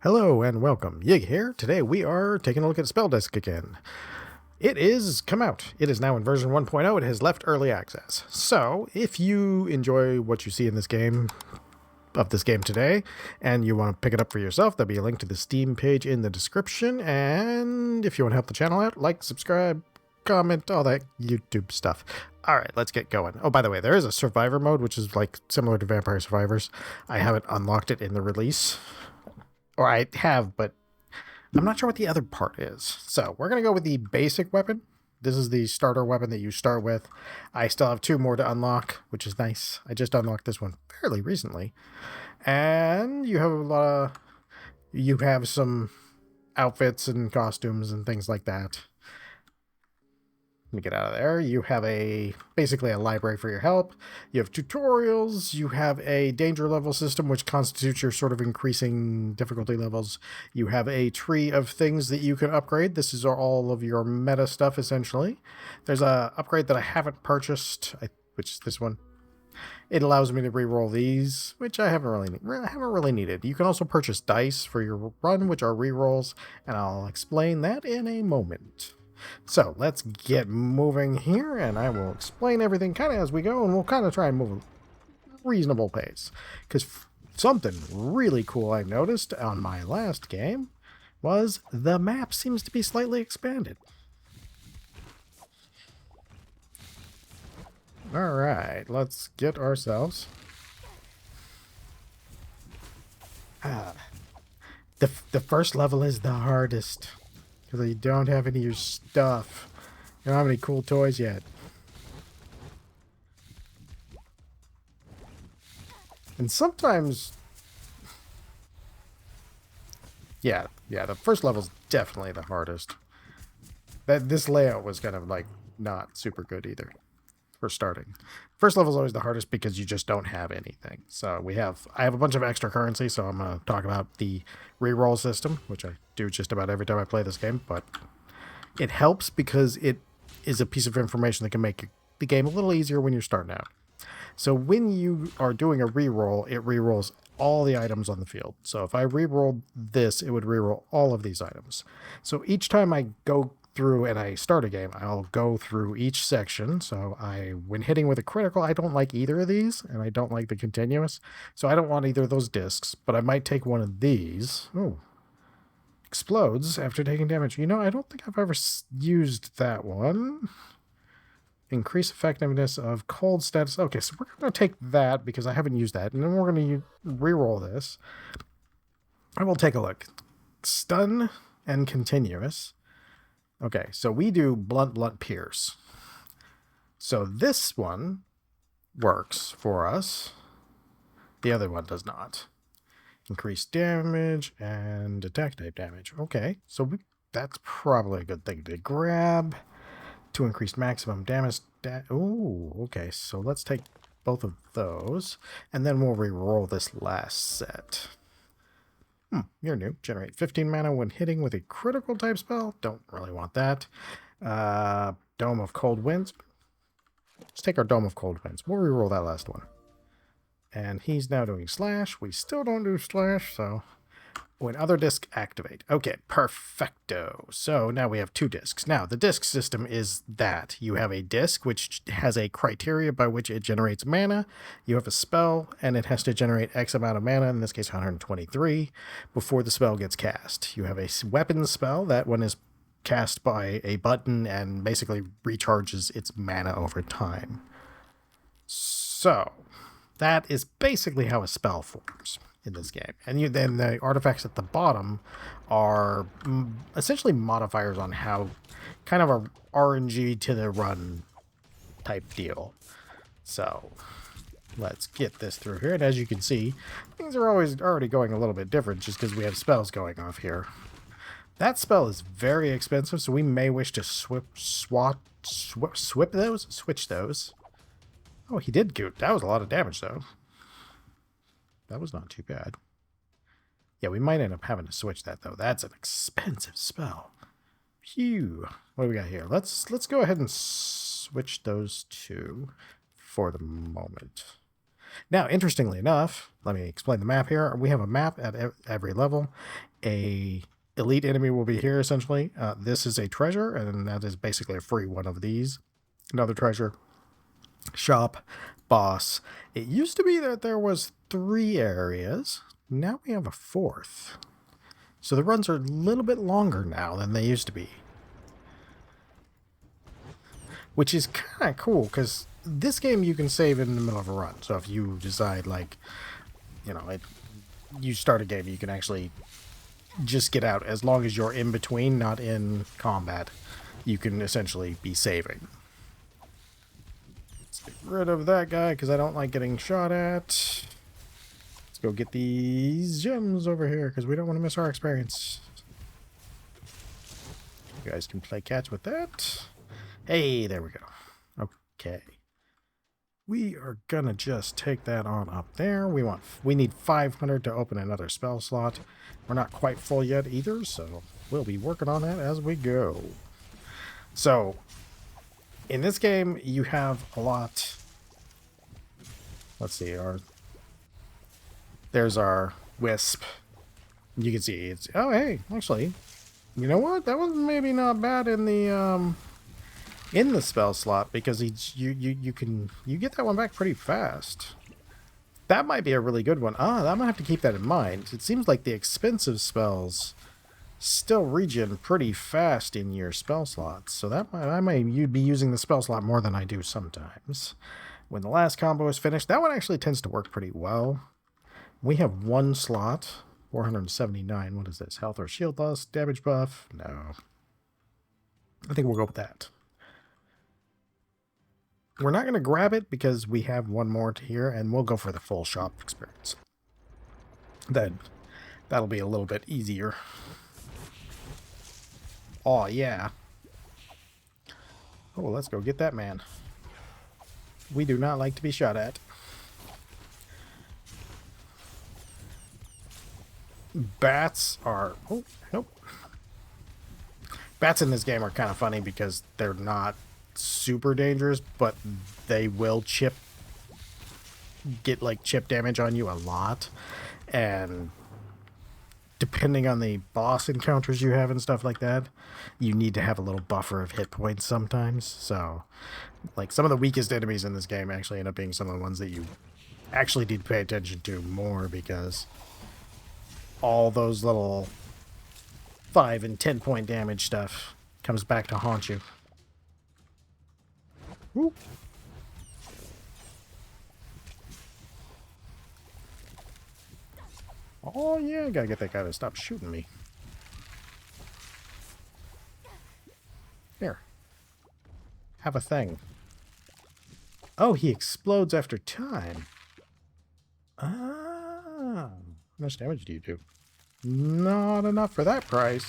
Hello and welcome. Yig here. Today we are taking a look at Spell Disc again. It is come out. It is now in version 1.0. It has left early access. So if you enjoy what you see in this game, today, and you want to pick it up for yourself, there'll be a link to the Steam page in the description. And if you want to help the channel out, like, subscribe, comment, all that YouTube stuff. All right, let's get going. Oh, by the way, there is a survivor mode, which is like similar to Vampire Survivors. I haven't unlocked it in the release. Or I have, but I'm not sure what the other part is. So we're going to go with the basic weapon. This is the starter weapon that you start with. I still have 2 more to unlock, which is nice. I just unlocked this one fairly recently. And you have some outfits and costumes and things like that. Let me get out of there. You have basically a library for your help. You have tutorials. You have a danger level system, which constitutes your sort of increasing difficulty levels. You have a tree of things that you can upgrade. This is all of your meta stuff, essentially. There's a upgrade that I haven't purchased, which is this one. It allows me to reroll these, which I haven't really needed. You can also purchase dice for your run, which are rerolls, and I'll explain that in a moment. So let's get moving here, and I will explain everything kind of as we go, and we'll kind of try and move at a reasonable pace. Because something really cool I noticed on my last game was the map seems to be slightly expanded. All right, let's get ourselves... The first level is the hardest. Because you don't have any of your stuff. You don't have any cool toys yet. And sometimes... Yeah, the first level's definitely the hardest. This layout was kind of like not super good either for starting. First level's always the hardest because you just don't have anything. So I have a bunch of extra currency, so I'm going to talk about the reroll system, which I do just about every time I play this game, but it helps because it is a piece of information that can make the game a little easier when you're starting out. So when you are doing a reroll, it rerolls all the items on the field. So if I rerolled this, it would reroll all of these items. So each time I go through and I start a game, I'll go through each section. So when hitting with a critical, I don't like either of these, and I don't like the continuous. So I don't want either of those discs, but I might take one of these. Oh, explodes after taking damage. You know, I don't think I've ever used that one. Increase effectiveness of cold status. Okay, so we're going to take that because I haven't used that, and then we're going to reroll this. I will take a look. Stun and continuous. Okay, so we do blunt, pierce. So this one works for us. The other one does not. Increased damage and attack type damage. Okay, so that's probably a good thing to grab to increase maximum damage. Ooh, okay, so let's take both of those, and then we'll re-roll this last set. You're new. Generate 15 mana when hitting with a critical type spell. Don't really want that. Dome of Cold Winds. Let's take our Dome of Cold Winds. We'll reroll that last one. And he's now doing slash. We still don't do slash, so... When other discs activate. Okay, perfecto. So now we have 2 discs. Now, the disc system is that. You have a disc which has a criteria by which it generates mana. You have a spell, and it has to generate X amount of mana, in this case 123, before the spell gets cast. You have a weapon spell. That one is cast by a button and basically recharges its mana over time. So, that is basically how a spell forms in this game. And then the artifacts at the bottom are essentially modifiers on how kind of a RNG to the run type deal. So let's get this through here. And as you can see, things are already going a little bit different just because we have spells going off here. That spell is very expensive, so we may wish to switch those. Oh, he did good. That was a lot of damage though. That was not too bad. Yeah, we might end up having to switch that, though. That's an expensive spell. Phew. What do we got here? Let's go ahead and switch those 2 for the moment. Now, interestingly enough, let me explain the map here. We have a map at every level. A elite enemy will be here, essentially. This is a treasure, and that is basically a free one of these. Another treasure. Shop. Boss. It used to be that there was 3 areas. Now we have a 4th. So the runs are a little bit longer now than they used to be. Which is kind of cool, because this game you can save in the middle of a run. So if you decide, like, you know, you start a game, you can actually just get out. As long as you're in between, not in combat, you can essentially be saving. Let's get rid of that guy, because I don't like getting shot at. Let's go get these gems over here, because we don't want to miss our experience. You guys can play catch with that. Hey, there we go. Okay. We are gonna just take that on up there. We need 500 to open another spell slot. We're not quite full yet either, so we'll be working on that as we go. So, in this game, you have a lot. Let's see, there's our wisp. You can see it's, oh hey, actually, you know what? That was maybe not bad in the spell slot, because you get that one back pretty fast. That might be a really good one. I might have to keep that in mind. It seems like the expensive spells still regen pretty fast in your spell slots, so that I might be using the spell slot more than I do sometimes. When the last combo is finished, that one actually tends to work pretty well. We have 1 slot, 479. What is this? Health or shield loss, damage buff? No. I think we'll go with that. We're not going to grab it because we have 1 more to here, and we'll go for the full shop experience. Then that'll be a little bit easier. Oh, yeah. Oh, let's go get that man. We do not like to be shot at. Bats are... Oh, nope. Bats in this game are kind of funny because they're not super dangerous, but they will get like chip damage on you a lot, and depending on the boss encounters you have and stuff like that, you need to have a little buffer of hit points sometimes. So like some of the weakest enemies in this game actually end up being some of the ones that you actually need to pay attention to more, because all those little 5 and 10 point damage stuff comes back to haunt you. Woo. Oh yeah, gotta get that guy to stop shooting me. Here. Have a thing. Oh, he explodes after time. Ah. How much damage do you do? Not enough for that price.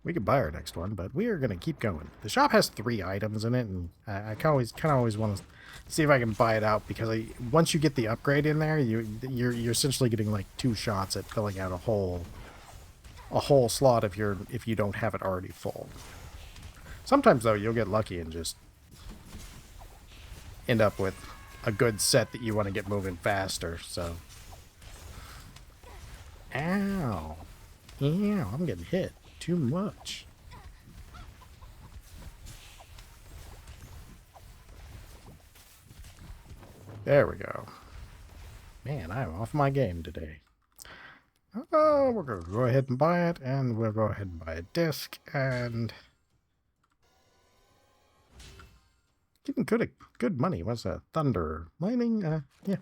We could buy our next one, but we are going to keep going. The shop has 3 items in it, and I kind of always want to see if I can buy it out, because once you get the upgrade in there, you're essentially getting like 2 shots at filling out a whole slot if you don't have it already full. Sometimes though, you'll get lucky and just end up with a good set that you want to get moving faster. So, ow. Yeah, I'm getting hit too much. There we go. Man, I'm off my game today. Oh, we're going to go ahead and buy it, and we'll go ahead and buy a disc, and getting good money. What's that? Thunder, lightning? Yeah.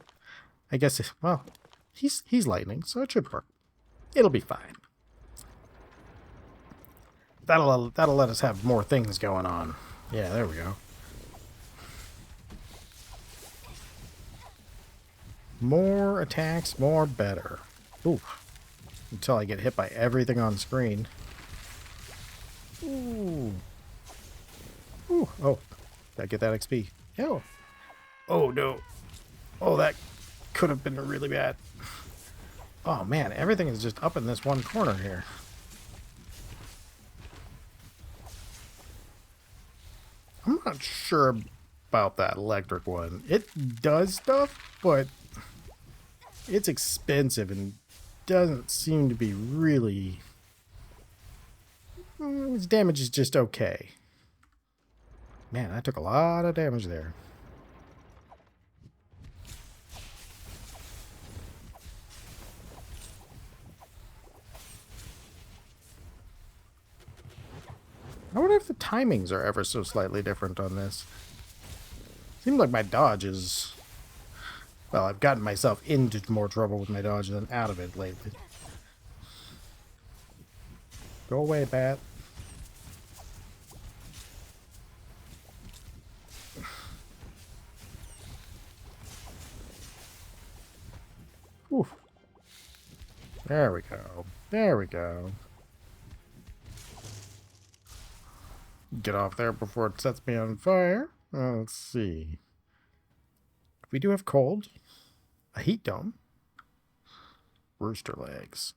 I guess, well, he's lightning, so it should work. It'll be fine. That'll let us have more things going on. Yeah, there we go. More attacks, more better. Ooh. Until I get hit by everything on screen. Ooh. Ooh. Oh. Did I get that XP? Oh. Oh, no. Oh, that could have been really bad. Oh, man. Everything is just up in this one corner here. I'm not sure about that electric one. It does stuff, but it's expensive and doesn't seem to be really... its damage is just okay. Man, I took a lot of damage there. I wonder if the timings are ever so slightly different on this. Seems like my dodge is... well, I've gotten myself into more trouble with my dodge than out of it lately. Go away, bat. Oof. There we go. There we go. Get off there before it sets me on fire. Let's see. We do have cold. A heat dome. Rooster legs.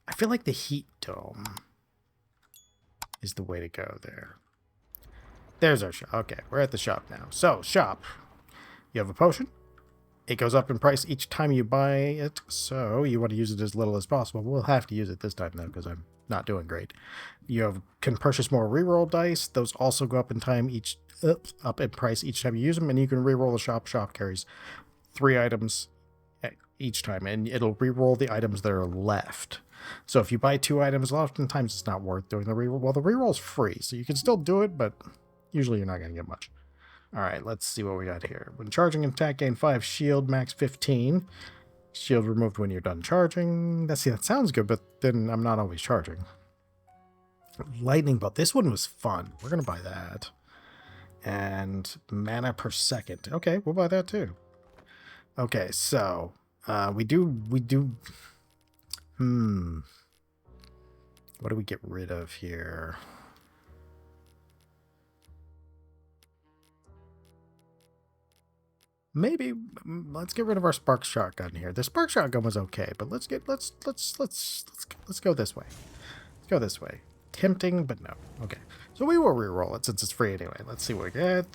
I feel like the heat dome is the way to go there. There's our shop. Okay, we're at the shop now. So, shop. You have a potion. It goes up in price each time you buy it, so you want to use it as little as possible. We'll have to use it this time, though, because I'm not doing great. You can purchase more reroll dice. Those also go up in price each time you use them, and you can reroll the shop. Shop carries 3 items each time, and it'll reroll the items that are left. So if you buy 2 items, oftentimes it's not worth doing the reroll. Well, the reroll's free, so you can still do it, but usually you're not going to get much. Alright, let's see what we got here. When charging an attack, gain 5 shield, max 15. Shield removed when you're done charging. That sounds good, but then I'm not always charging. Lightning bolt. This one was fun. We're going to buy that. And mana per second. Okay, we'll buy that too. Okay, so we do. What do we get rid of here? Maybe let's get rid of our spark shotgun here. The spark shotgun was okay, but let's go this way. Let's go this way. Tempting, but no. Okay. So we will re-roll it since it's free anyway. Let's see what we get.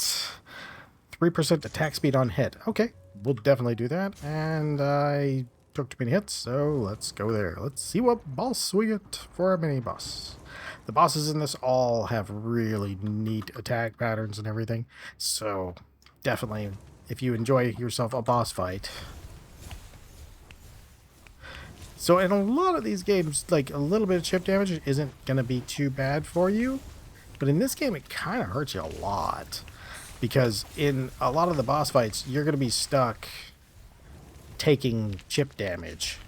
3% attack speed on hit. Okay, we'll definitely do that. And I took too many hits, so let's go there. Let's see what boss we get for our mini boss. The bosses in this all have really neat attack patterns and everything. So definitely, if you enjoy yourself a boss fight. So in a lot of these games, like a little bit of chip damage isn't going to be too bad for you. But in this game, it kind of hurts you a lot. Because in a lot of the boss fights, you're going to be stuck taking chip damage.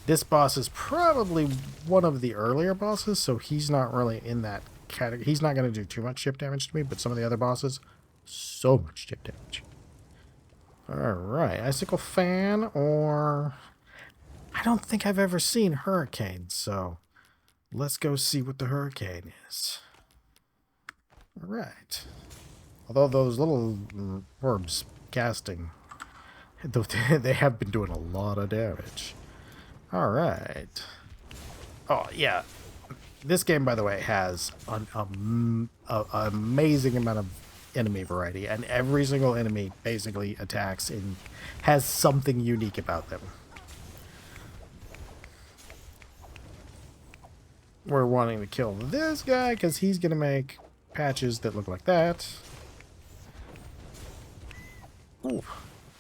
This boss is probably one of the earlier bosses, so he's not really in that category. He's not going to do too much chip damage to me, but some of the other bosses, so much chip damage. Alright, Icicle Fan, or... I don't think I've ever seen Hurricane, so let's go see what the Hurricane is. Alright. Although those little orbs casting, they have been doing a lot of damage. Alright. Oh, yeah. This game, by the way, has an amazing amount of enemy variety, and every single enemy basically attacks and has something unique about them. We're wanting to kill this guy because he's going to make patches that look like that. Ooh,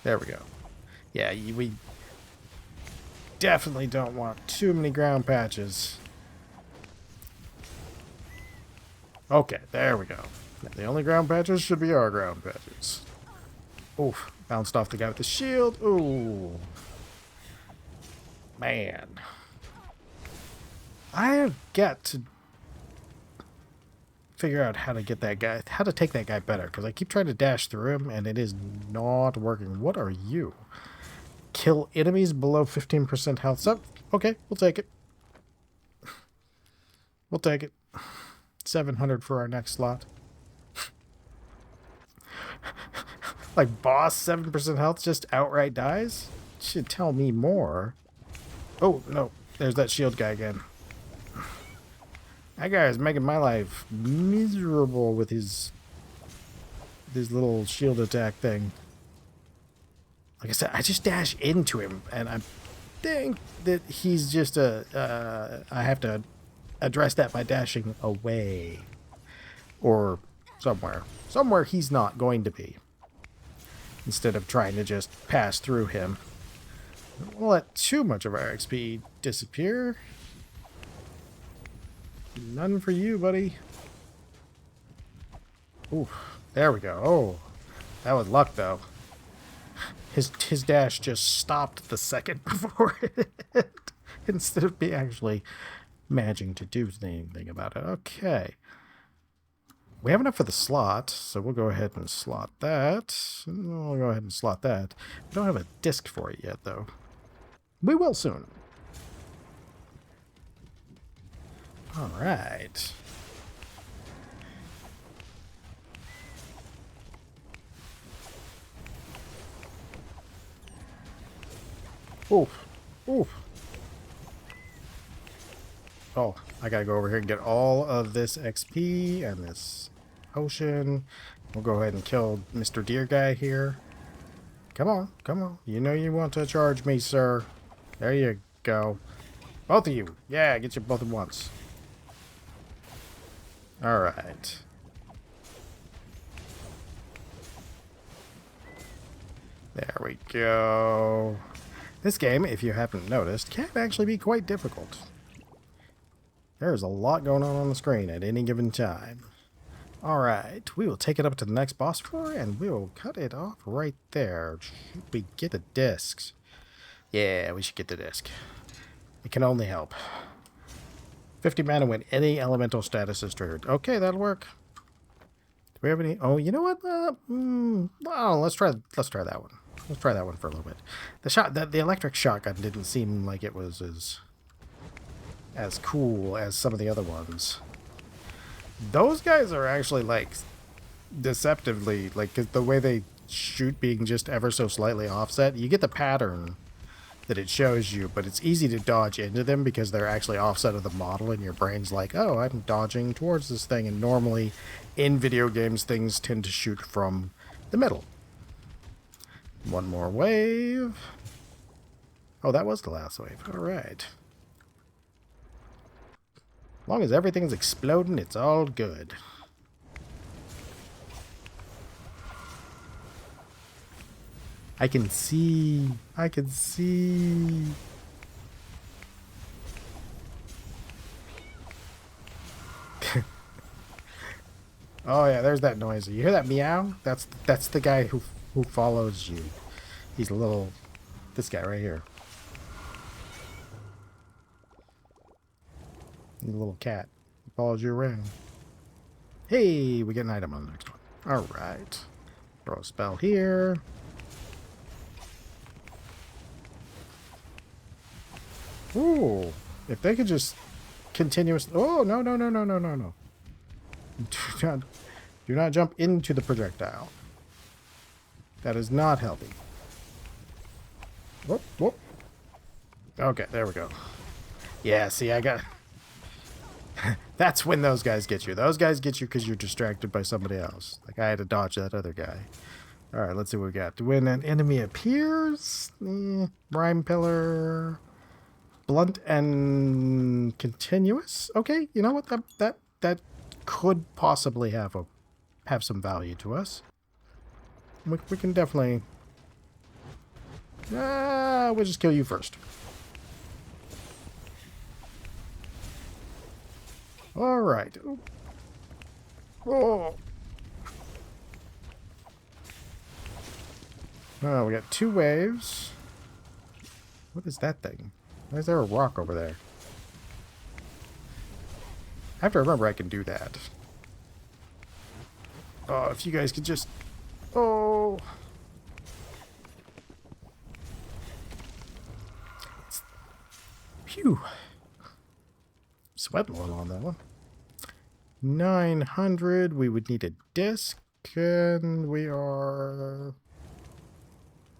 there we go. Yeah, we definitely don't want too many ground patches. Okay, there we go. The only ground patches should be our ground patches. Oof, bounced off the guy with the shield. Ooh. Man. I have got to figure out how to get that guy, how to take that guy better, because I keep trying to dash through him, and it is not working. What are you? Kill enemies below 15% health. So, okay, we'll take it. We'll take it. 700 for our next slot. Like, boss, 7% health just outright dies? Should tell me more. Oh, no. There's that shield guy again. That guy is making my life miserable with his little shield attack thing. Like I said, I just dash into him, and I think that he's just I have to address that by dashing away. Or somewhere. Somewhere he's not going to be. Instead of trying to just pass through him. Don't want to let too much of our XP disappear. None for you, buddy. Ooh, there we go. Oh, that was luck, though. His dash just stopped the second before it, instead of me actually managing to do anything about it. Okay. We have enough for the slot, so we'll go ahead and slot that. We'll go ahead and slot that. We don't have a disc for it yet, though. We will soon. All right. Oof. Oof. Oh, I gotta go over here and get all of this XP and this potion. We'll go ahead and kill Mr. Deer Guy here. Come on, come on. You know you want to charge me, sir. There you go. Both of you. Yeah, get you both at once. Alright. There we go. This game, if you haven't noticed, can actually be quite difficult. There's a lot going on the screen at any given time. Alright, we will take it up to the next boss floor, and we will cut it off right there. Should we get the discs? Yeah, we should get the disc. It can only help. 50 mana when any elemental status is triggered. Okay, that'll work. Do we have any? Oh, you know what? Oh, let's try that one. Let's try that one for a little bit. The electric shotgun didn't seem like it was as cool as some of the other ones. Those guys are actually like deceptively, like, 'cause the way they shoot being just ever so slightly offset, you get the pattern that it shows you, but it's easy to dodge into them because they're actually offset of the model, and your brain's like, oh, I'm dodging towards this thing. And normally in video games, things tend to shoot from the middle. One more wave. Oh, that was the last wave. All right. As long as everything's exploding, it's all good. I can see. I can see. Oh yeah, there's that noise. You hear that meow? That's the guy who follows you. He's a little. This guy right here. He's a little cat. He follows you around. Hey, we get an item on the next one. All right. Throw a spell here. Ooh, if they could just continuously... Oh, no. Do not jump into the projectile. That is not healthy. Whoop, whoop. Okay, there we go. Yeah, see, I got... That's when those guys get you. Those guys get you because you're distracted by somebody else. Like, I had to dodge that other guy. Alright, let's see what we got. When an enemy appears... Rhyme pillar... Blunt and continuous. Okay, you know what? That could possibly have some value to us. We can definitely. We'll just kill you first. All right. Oh. Oh, we got 2 waves. What is that thing? Why is there a rock over there? I have to remember I can do that. Oh, if you guys could just... Oh! Phew. Sweating a little on that one. 900. We would need a disc. And we are...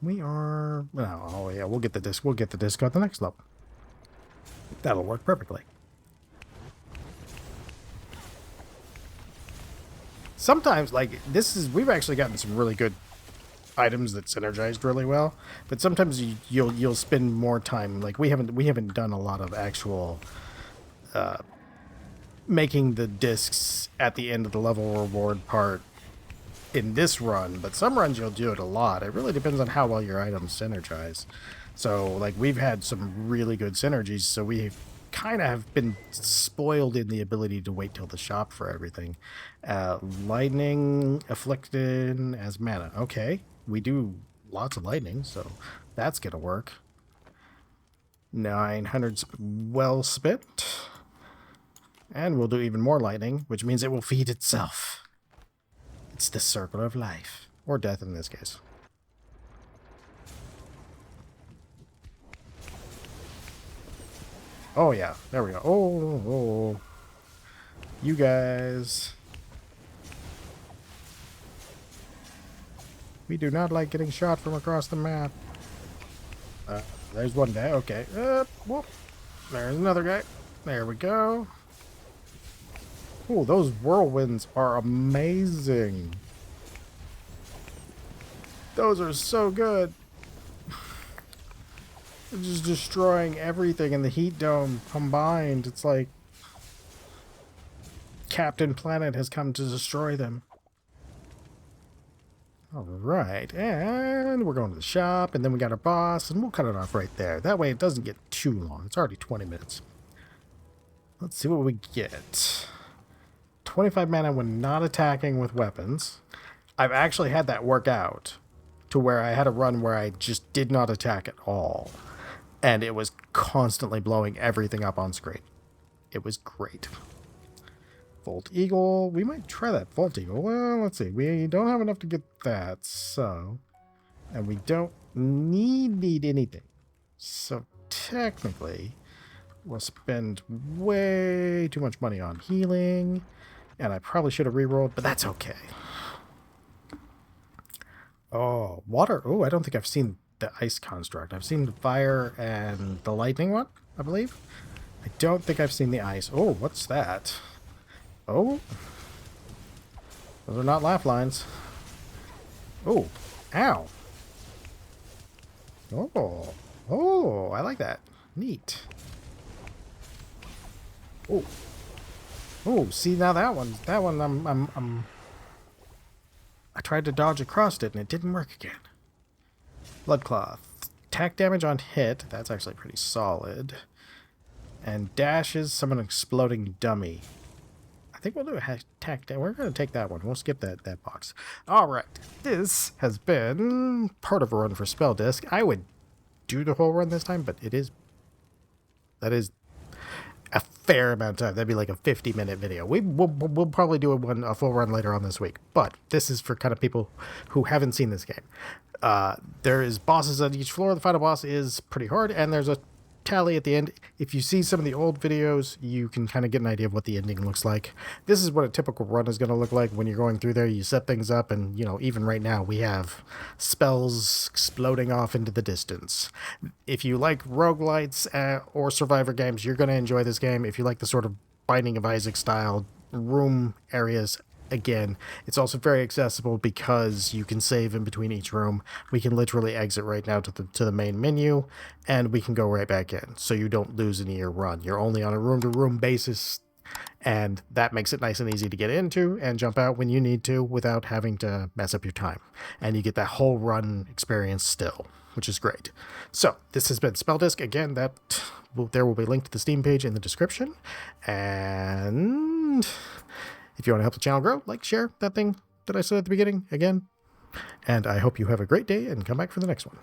Oh, yeah, we'll get the disc. We'll get the disc on the next level. That'll work perfectly. sometimes, like, we've actually gotten some really good items that synergized really well, but sometimes you'll spend more time. Like, we haven't done a lot of actual making the discs at the end of the level reward part in this run, but some runs you'll do it a lot. It really depends on how well your items synergize. So, like, we've had some really good synergies, so we kind of have been spoiled in the ability to wait till the shop for everything. Lightning afflicted as mana. Okay, we do lots of lightning, so that's gonna work. 900 well spent. And we'll do even more lightning, which means it will feed itself. It's the circle of life. Or death in this case. Oh yeah, there we go. Oh. You guys. We do not like getting shot from across the map. There's one guy. Okay. Whoop. There's another guy. There we go. Oh, those whirlwinds are amazing. Those are so good. They're just destroying everything in the heat dome combined. It's like Captain Planet has come to destroy them. Alright, and we're going to the shop, and then we got our boss, and we'll cut it off right there. That way it doesn't get too long. It's already 20 minutes. Let's see what we get. 25 mana when not attacking with weapons. I've actually had that work out to where I had a run where I just did not attack at all. And it was constantly blowing everything up on screen. It was great. Volt Eagle. We might try that Volt Eagle. Well, let's see. We don't have enough to get that, so... And we don't need anything. So technically, we'll spend way too much money on healing. And I probably should have rerolled, but that's okay. Oh, water. Oh, I don't think I've seen the ice construct. I've seen the fire and the lightning one, I believe. I don't think I've seen the ice. Oh, what's that? Oh. Those are not laugh lines. Oh. Ow. Oh. Oh, I like that. Neat. Oh. Oh, see now that one I tried to dodge across it and it didn't work again. Bloodcloth. Attack damage on hit. That's actually pretty solid. And dashes summon an exploding dummy. I think we'll do a attack damage. We're going to take that one. We'll skip that box. Alright. This has been part of a run for Spell Disc. I would do the whole run this time, but that is a fair amount of time. That'd be like a 50-minute video. We'll probably do a full run later on this week, but this is for kind of people who haven't seen this game. There is bosses on each floor. The final boss is pretty hard, and there's a tally at the end. If you see some of the old videos, you can kind of get an idea of what the ending looks like. This is what a typical run is going to look like when you're going through there. You set things up, and even right now we have spells exploding off into the distance. If you like roguelites or survivor games, you're going to enjoy this game. If you like the sort of Binding of Isaac style room areas, again, it's also very accessible because you can save in between each room. We can literally exit right now to the main menu, and we can go right back in, so you don't lose any of your run. You're only on a room-to-room basis, and that makes it nice and easy to get into and jump out when you need to without having to mess up your time. And you get that whole run experience still, which is great. So, this has been Spell Disc. Again, there will be a link to the Steam page in the description, and... if you want to help the channel grow, like, share that thing that I said at the beginning again. And I hope you have a great day and come back for the next one.